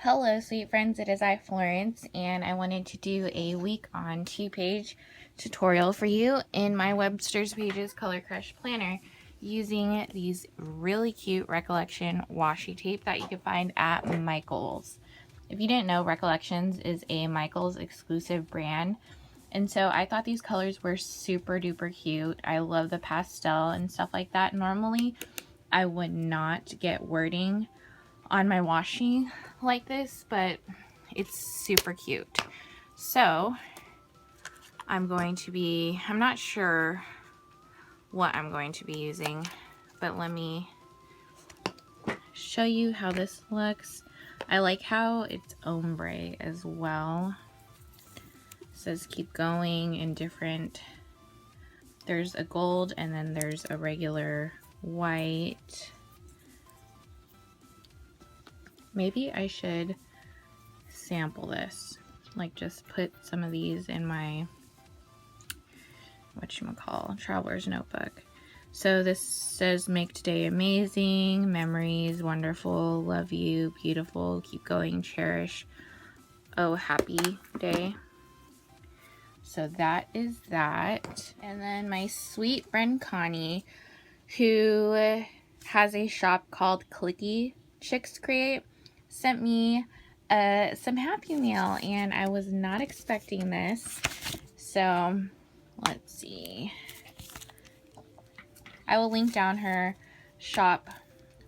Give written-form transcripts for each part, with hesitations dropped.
Hello sweet friends, it is I, Florence, and I wanted to do a week on 2-page tutorial for you in my Websters Pages Color Crush Planner using these really cute Recollection washi tape that you can find at Michael's. If you didn't know, Recollections is a Michael's exclusive brand, and so I thought these colors were super duper cute. I love the pastel and stuff like that. Normally I would not get wording on my washi like this, but it's super cute. So I'm not sure what I'm going to be using, but let me show you how this looks. I like how it's ombre as well. It says keep going in different, there's a gold and then there's a regular white. Maybe I should sample this, like just put some of these in my traveler's notebook. So this says make today amazing, memories, wonderful, love you, beautiful, keep going, cherish, oh happy day. So that is that. And then my sweet friend Connie, who has a shop called Clicky Chicks Create, sent me some Happy Meal, and I was not expecting this. So let's see. I will link down her shop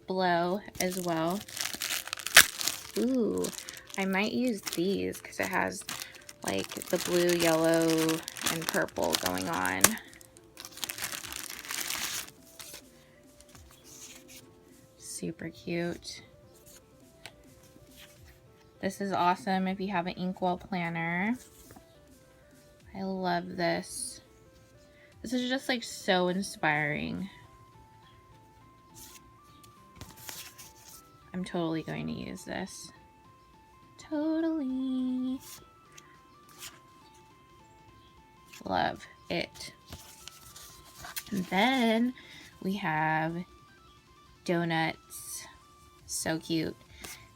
below as well. Ooh, I might use these because it has like the blue, yellow, and purple going on. Super cute. This is awesome if you have an inkwell planner. I love this. This is just like so inspiring. I'm totally going to use this. Totally. Love it. And then we have donuts. So cute.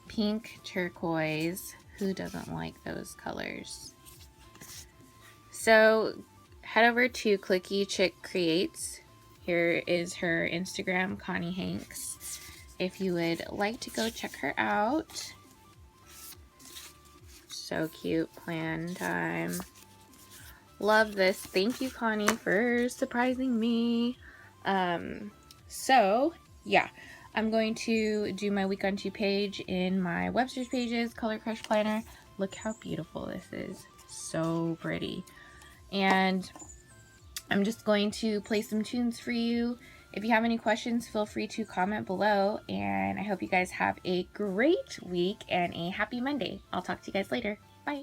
Pink, turquoise. Who doesn't like those colors? So head over to Clicky Chick Creates. Here is her Instagram, Connie Hanks, if you would like to go check her out. So cute. Plan time. Love this. Thank you, Connie, for surprising me. So yeah, I'm going to do my week on 2-page in my Webster's Pages Color Crush Planner. Look how beautiful this is. So pretty. And I'm just going to play some tunes for you. If you have any questions, feel free to comment below. And I hope you guys have a great week and a happy Monday. I'll talk to you guys later. Bye.